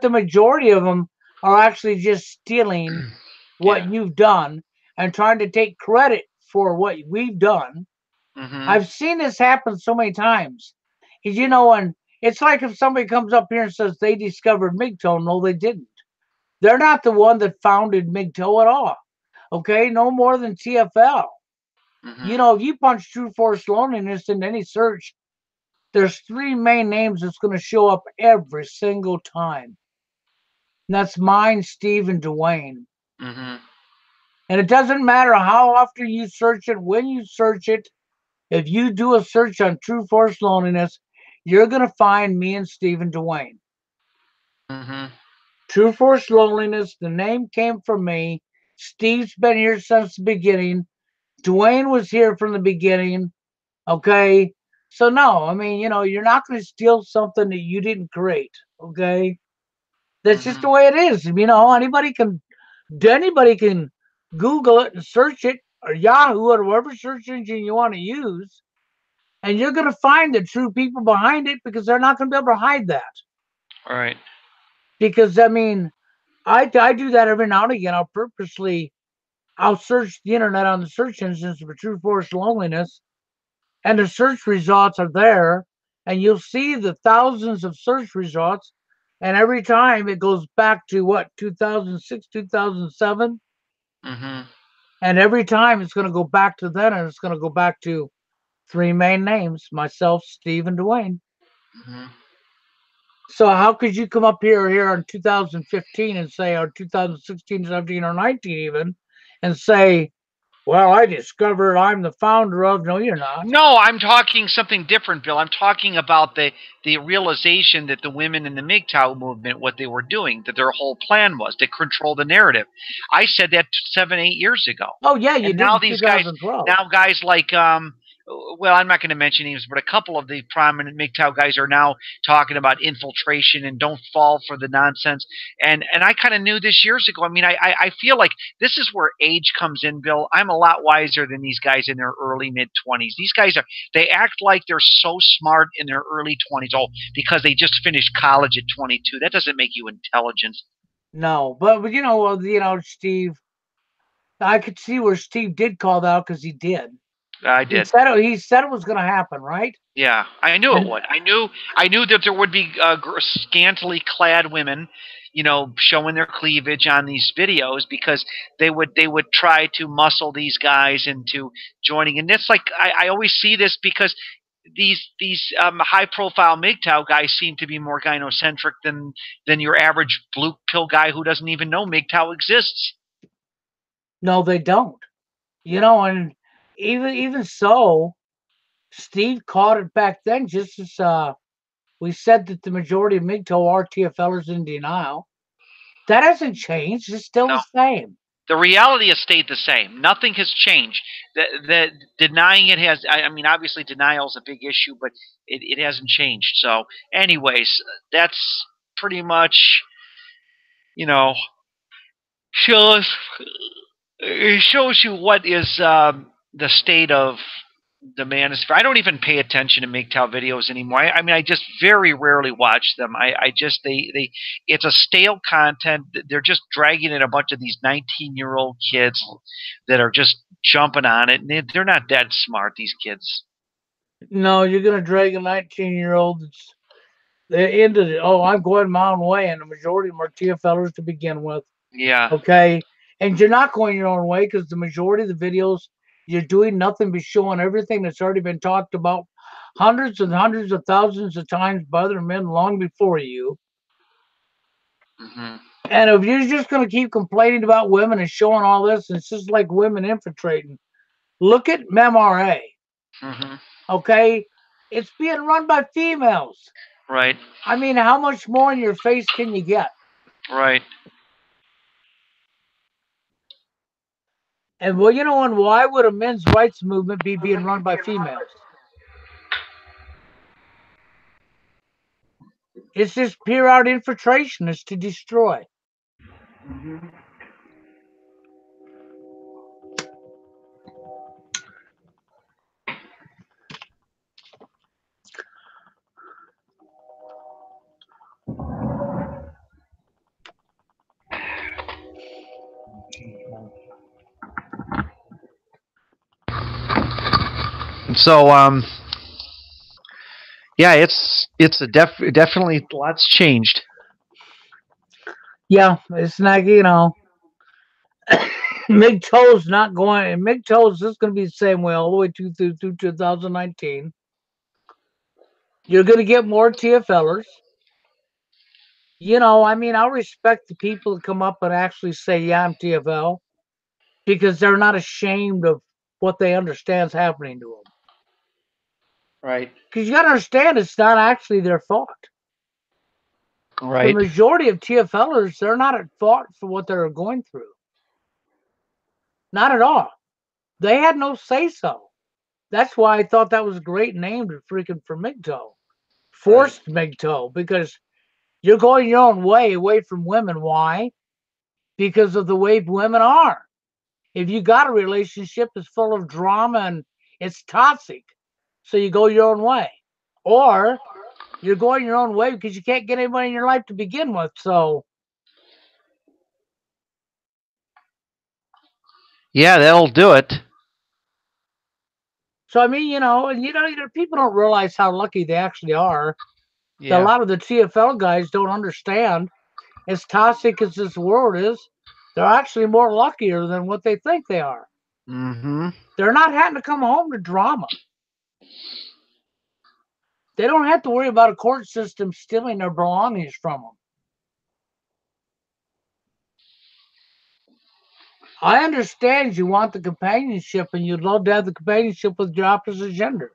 the majority of them are actually just stealing what Yeah. you've done and trying to take credit for what we've done. Hmm. I've seen this happen so many times. And it's like if somebody comes up here and says they discovered MGTOW. No, they didn't. They're not the one that founded MGTOW at all. Okay, no more than TFL. Hmm. If you punch True Force Loneliness in any search, there's three main names that's going to show up every single time. That's mine, Steve, and Dwayne. Mm-hmm. And it doesn't matter how often you search it, when you search it. If you do a search on True Force Loneliness, you're going to find me and Steve and Dwayne. Mm-hmm. True Force Loneliness, the name came from me. Steve's been here since the beginning. Dwayne was here from the beginning. Okay. So, no, I mean, you're not going to steal something that you didn't create. Okay. That's just Mm-hmm. the way it is. Anybody can Google it and search it, or Yahoo, or whatever search engine you want to use, and you're going to find the true people behind it, because they're not going to be able to hide that. All right. Because I mean, I do that every now and again. I'll search the internet on the search engines for True Force Loneliness, and the search results are there, and you'll see the thousands of search results, and every time it goes back to what, 2006, 2007, Mm-hmm. and every time it's going to go back to then, and it's going to go back to three main names: myself, Steve, and Dwayne. Mm-hmm. So how could you come up here in 2015 and say, or 2016, 17, or 19 even, and say, well, I discovered I'm the founder of? No, you're not. No, I'm talking something different, Bill. I'm talking about the realization that the women in the MGTOW movement, what they were doing, that their whole plan was to control the narrative. I said that 7, 8 years ago. Oh, yeah, you And did now in these guys, 2012. now guys like, well, I'm not going to mention names, but a couple of the prominent MGTOW guys are now talking about infiltration and don't fall for the nonsense. And I kind of knew this years ago. I mean, I feel like this is where age comes in, Bill. I'm a lot wiser than these guys in their early mid-20s. These guys they act like they're so smart in their early 20s. Oh, because they just finished college at 22. That doesn't make you intelligent. No, but Steve, I could see where Steve did call that out, because he did. I He did. said it. He said it was going to happen, right? Yeah, I knew it And would. I knew that there would be scantily clad women, showing their cleavage on these videos, because they would try to muscle these guys into joining. And that's like I always see this, because these high profile MGTOW guys seem to be more gynocentric than your average blue pill guy who doesn't even know MGTOW exists. no, they don't. And even so, Steve caught it back then, just as we said that the majority of MGTOW are TFLers in denial. That hasn't changed. It's still the No, same. the reality has stayed the same. Nothing has changed. The denying it has. I mean, obviously, denial is a big issue, but it hasn't changed. So, anyways, that's pretty much you know shows it shows you what is the state of the manosphere. I don't even pay attention to MGTOW videos anymore. I mean, I just very rarely watch them. I just it's a stale content. They're just dragging in a bunch of these 19-year-old kids that are just jumping on it, and they're not that smart. These kids. No, you're going to drag a 19-year-old that's the end of it. Oh, I'm going my own way, and the majority of them are TFLers to begin with. Yeah. Okay, and you're not going your own way, because the majority of the videos, you're doing nothing but showing everything that's already been talked about hundreds and hundreds of thousands of times by other men long before you. Mm-hmm. And if you're just going to keep complaining about women and showing all this, it's just like women infiltrating. Look at MMRA. Mm-hmm. Okay, it's being run by females. Right. I mean, how much more in your face can you get? Right. And well, and why would a men's rights movement be being run by females? It's just pure out infiltration. It's to destroy. Mm-hmm. So yeah, it's definitely lots changed. Yeah, it's not, MGTOW's not going, MGTOW's is going to be the same way all the way through 2019. You're going to get more TFLers. I mean, I respect the people that come up and actually say, yeah, I'm TFL, because they're not ashamed of what they understand is happening to them. Right. Because you got to understand, it's not actually their fault. The Right. majority of TFLers, they're not at fault for what they're going through. Not at all. They had no say so. That's why I thought that was a great name to freaking for MGTOW. Right. Forced MGTOW, because you're going your own way away from women. Why? Because of the way women are. If you got a relationship that's full of drama and it's toxic, so you go your own way. Or you're going your own way because you can't get anybody in your life to begin with. Yeah, that'll do it. So I mean, people don't realize how lucky they actually are. That a Yeah. lot of the TFL guys don't understand. As toxic as this world is, they're actually more luckier than what they think they are. Mm-hmm. They're not having to come home to drama. They don't have to worry about a court system stealing their belongings from them. I understand you want the companionship and you'd love to have the companionship with your opposite gender.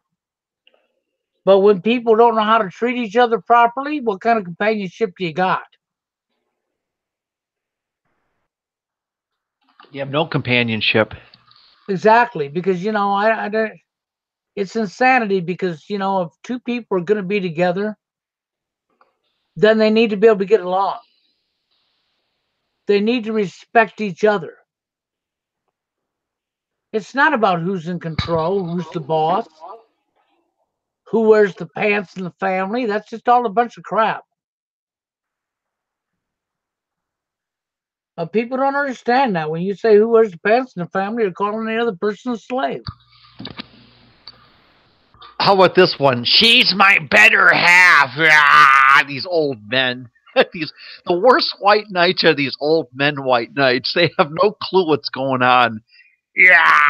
But when people don't know how to treat each other properly, what kind of companionship do you got? You have no companionship. Exactly, because I don't. It's insanity because if two people are going to be together, then they need to be able to get along. They need to respect each other. It's not about who's in control, who's the boss, who wears the pants in the family. That's just all a bunch of crap. People don't understand that. When you say who wears the pants in the family, you're calling the other person a slave. How about this one? She's my better half. Ah, these old men. these The worst white knights are these old men white knights. They have no clue what's going on. Yeah.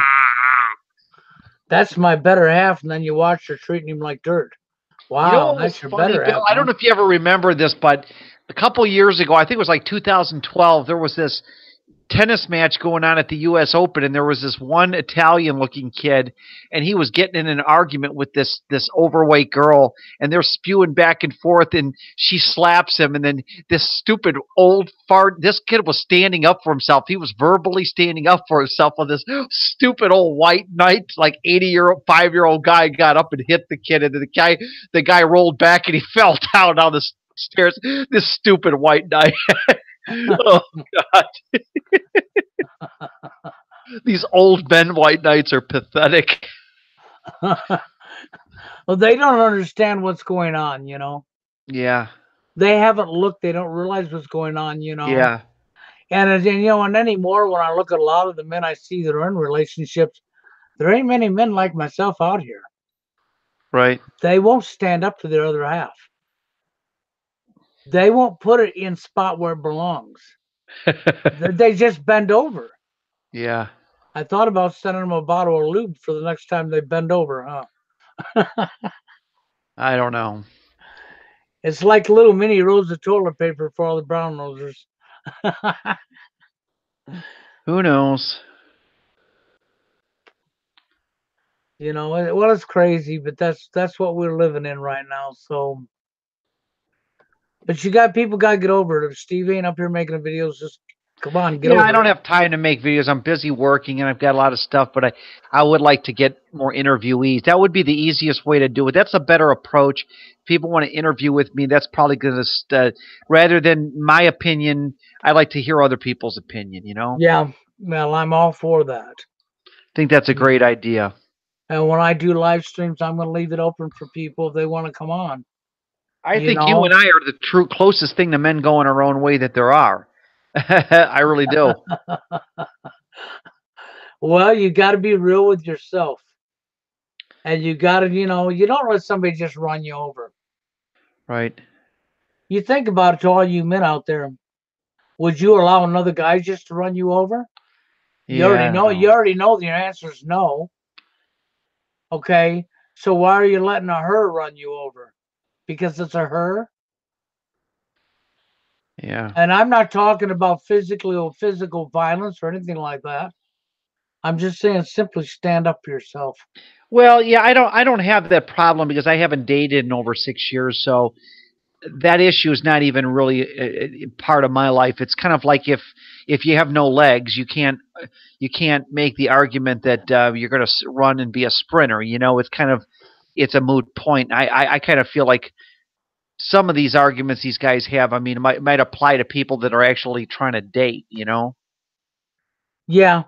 That's my better half, and then you watch her treating him like dirt. You know Wow, what was that's your funny, better Bill? half, I don't huh? know if you ever remember this, but a couple years ago, I think it was like 2012, there was this tennis match going on at the U.S. Open, and there was this one Italian-looking kid, and he was getting in an argument with this overweight girl, and they're spewing back and forth, and she slaps him, and then this stupid old fart. This kid was standing up for himself. He was verbally standing up for himself. On this stupid old white knight, like 80-year-old, 5-year-old guy got up and hit the kid, and the guy rolled back and he fell down the stairs. This stupid white knight. Oh God. These old men white knights are pathetic. Well, they don't understand what's going on. Yeah. They haven't looked. They don't realize what's going on. Yeah. And anymore, when I look at a lot of the men I see that are in relationships, there ain't many men like myself out here. Right. They won't stand up to their other half. They won't put it in spot where it belongs. They just bend over. Yeah. I thought about sending them a bottle of lube for the next time they bend over, huh? I don't know. It's like little mini rolls of toilet paper for all the brown nosers. Who knows? Well, it's crazy, but that's what we're living in right now. So, but people got to get over it. If Steve ain't up here making the videos, just come on, get Yeah, I over don't it. have time to make videos. I'm busy working and I've got a lot of stuff, but I would like to get more interviewees. That would be the easiest way to do it. That's a better approach. If people want to interview with me, that's probably going to, rather than my opinion, I like to hear other people's opinion. Yeah, well, I'm all for that. I think that's a great idea. And when I do live streams, I'm going to leave it open for people if they want to come on. I You think you know, and I are the true closest thing to men going our own way that there are. I really do. well, you got to be real with yourself. And you got to, you don't let somebody just run you over. Right. You think about it, to all you men out there. Would you allow another guy just to run you over? You Yeah, already I don't know. know. You already know the answer is no. Okay. So why are you letting a her run you over? Because it's a her? Yeah. And I'm not talking about physical violence or anything like that. I'm just saying simply stand up for yourself. Well, yeah, I don't have that problem because I haven't dated in over 6 years, so that issue is not even really part of my life. It's kind of like if you have no legs, you can't make the argument that you're going to run and be a sprinter. You know, it's a moot point. I kind of feel like some of these arguments these guys have. I mean, it might apply to people that are actually trying to date. You know, Yeah,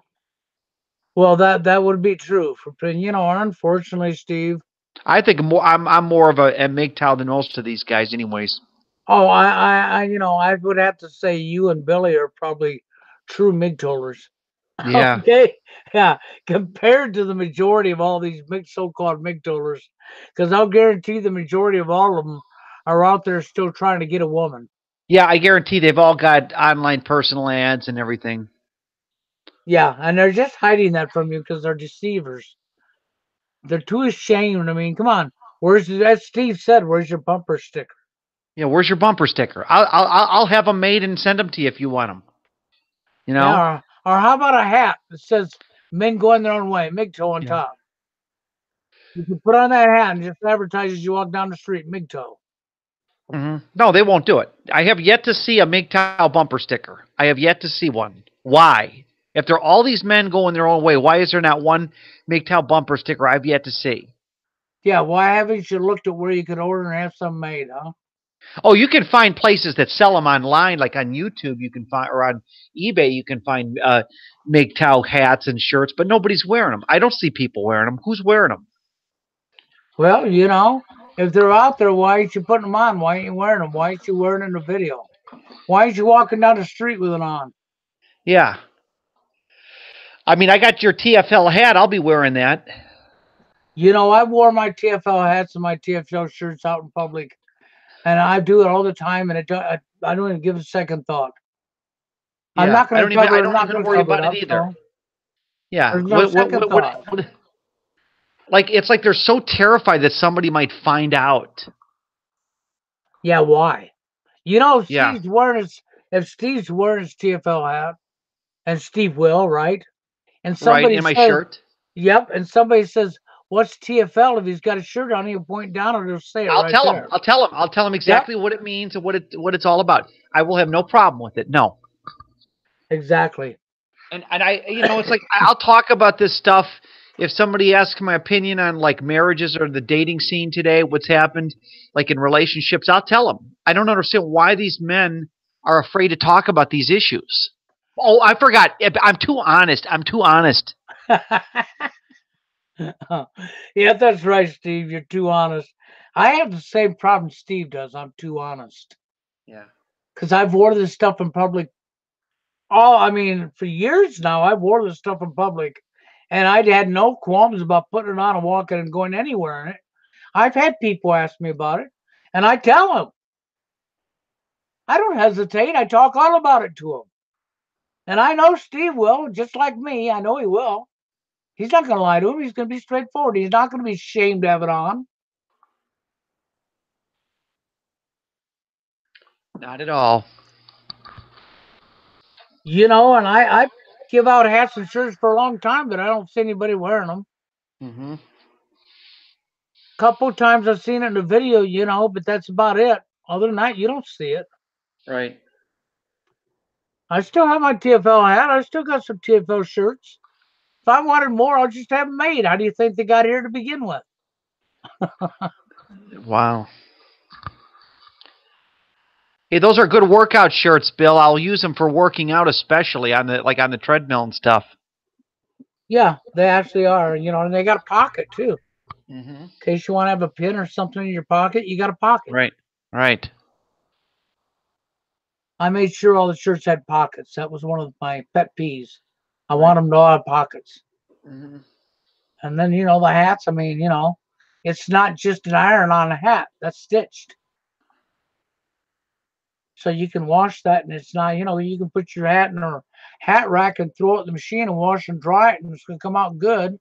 well, that would be true for unfortunately, Steve. I think I'm more of a MGTOW than most of these guys, anyways. Oh, I would have to say you and Billy are probably true MGTOWers. Yeah. Okay, yeah, compared to the majority of all these so-called MGTOWers, because I'll guarantee the majority of all of them are out there still trying to get a woman. Yeah, I guarantee they've all got online personal ads and everything. Yeah, and they're just hiding that from you because they're deceivers. They're too ashamed. I mean, come on. As Steve said, where's your bumper sticker? Yeah, where's your bumper sticker? I'll have them made and send them to you if you want them. You know? Yeah, or how about a hat that says "Men going their own way," MGTOW on Yeah. top. You can put on that hat and just advertise as you walk down the street, MGTOW. No, they won't do it. I have yet to see a MGTOW bumper sticker. I have yet to see one. Why? If there are all these men going their own way, why is there not one MGTOW bumper sticker I've yet to see? Yeah, why haven't you looked at where you could order and have some made, huh? Oh, you can find places that sell them online, like on YouTube. You can find, or on eBay, you can find MGTOW hats and shirts, but nobody's wearing them. I don't see people wearing them. Who's wearing them? Well, if they're out there, why ain't you putting them on? Why ain't you wearing them? Why ain't you wearing it in the video? Why ain't you walking down the street with it on? Yeah. I mean, I got your TFL hat. I'll be wearing that. I wore my TFL hats and my TFL shirts out in public, and I do it all the time, and I don't even give it a second thought. I'm Yeah. not going to cover I it. I'm don't not even going to worry cover it about it up, either. so Yeah. there's no second thought. Like it's like they're so terrified that somebody might find out. Yeah, why? Yeah. If Steve's wearing his TFL hat, and Steve will, right? And Right. somebody In my says, shirt. "Yep," and somebody says, "What's TFL?" If he's got a shirt on, he'll point down and he'll say it I'll right tell them. there. I'll tell them. I'll tell them Yep, exactly what it means and what it's all about. I will have no problem with it. No. exactly. And it's like I'll talk about this stuff if somebody asks my opinion on like marriages or the dating scene today, what's happened like in relationships. I'll tell them. I don't understand why these men are afraid to talk about these issues. Oh, I forgot. I'm too honest. I'm too honest. Yeah, that's right, Steve. You're too honest. I have the same problem Steve does. I'm too honest Yeah. because I've worn this stuff in public. Oh, I mean, for years now, I've worn this stuff in public, and I'd had no qualms about putting it on and walking and going anywhere in it. I've had people ask me about it, and I tell them. I don't hesitate. I talk all about it to them. And I know Steve will, just like me. I know he will. He's not going to lie to him. He's going to be straightforward. He's not going to be ashamed to have it on. Not at all. And I give out hats and shirts for a long time, but I don't see anybody wearing them. Mm-hmm. Couple times I've seen it in the video, but that's about it. Other than that, you don't see it. Right. I still have my TFL hat. I still got some TFL shirts. If I wanted more, I'll just have them made. How do you think they got here to begin with? Wow. Hey, those are good workout shirts, Bill. I'll use them for working out, especially on the treadmill and stuff. Yeah, they actually are. And they got a pocket too. Mm-hmm. In case you want to have a pin or something in your pocket, you got a pocket. Right. Right. I made sure all the shirts had pockets. That was one of my pet peeves. I want Right. them to all have pockets. Mm-hmm. And then, the hats, I mean, it's not just an iron on a hat. That's stitched. So you can wash that and it's not, you can put your hat in a hat rack and throw it in the machine and wash and dry it and it's going to come out good.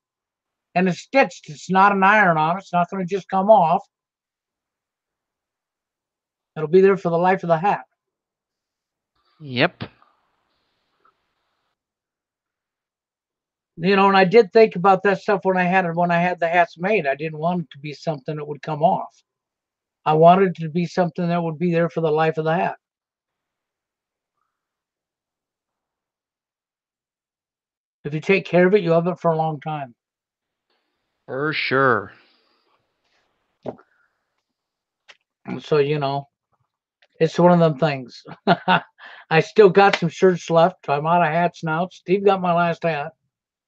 And it's stitched. It's not an iron on it. It's not going to just come off. It'll be there for the life of the hat. Yep. You know, and I did think about that stuff when I had the hats made. I didn't want it to be something that would come off. I wanted it to be something that would be there for the life of the hat. If you take care of it, you have it for a long time. For sure. So, you know, it's one of them things. I still got some shirts left. I'm out of hats now. Steve got my last hat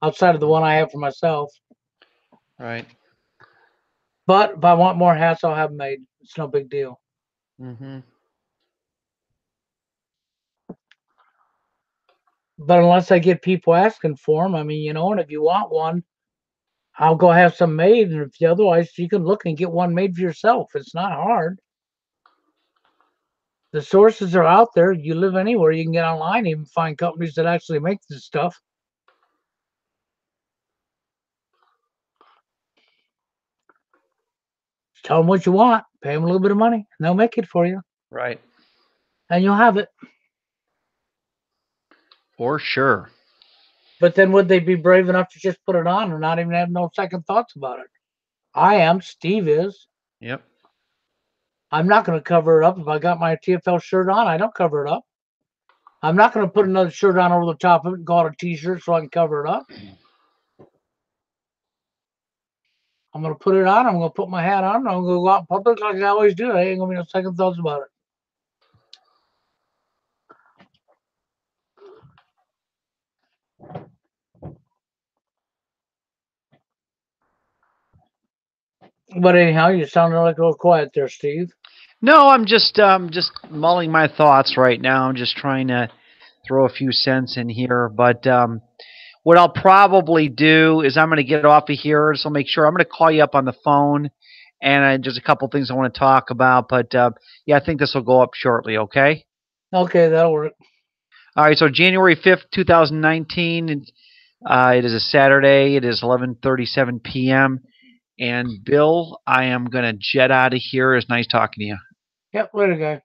outside of the one I have for myself. Right. But if I want more hats, I'll have them made. It's no big deal. Mm-hmm. But unless I get people asking for them, I mean, you know, and if you want one, I'll go have some made. And if otherwise, you can look and get one made for yourself. It's not hard. The sources are out there. You live anywhere, you can get online, even find companies that actually make this stuff. Just tell them what you want, pay them a little bit of money, and they'll make it for you. Right. And you'll have it. For sure. But then would they be brave enough to just put it on and not even have no second thoughts about it? I am. Steve is. Yep. I'm not going to cover it up. If I got my TFL shirt on, I don't cover it up. I'm not going to put another shirt on over the top of it and call it a t-shirt so I can cover it up. I'm going to put it on. I'm going to put my hat on. I'm going to go out in public like I always do. I ain't going to be no second thoughts about it. But anyhow, you sounded like a little quiet there, Steve. No, I'm just mulling my thoughts right now. I'm just trying to throw a few cents in here. But what I'll probably do is I'm going to get off of here. So make sure I'm going to call you up on the phone, and there's a couple things I want to talk about. But yeah, I think this will go up shortly. Okay. Okay, that'll work. All right. So January 5th, 2019. It is a Saturday. It is 11:37 p.m. And Bill, I am going to jet out of here. It's nice talking to you. Yep, later, guy.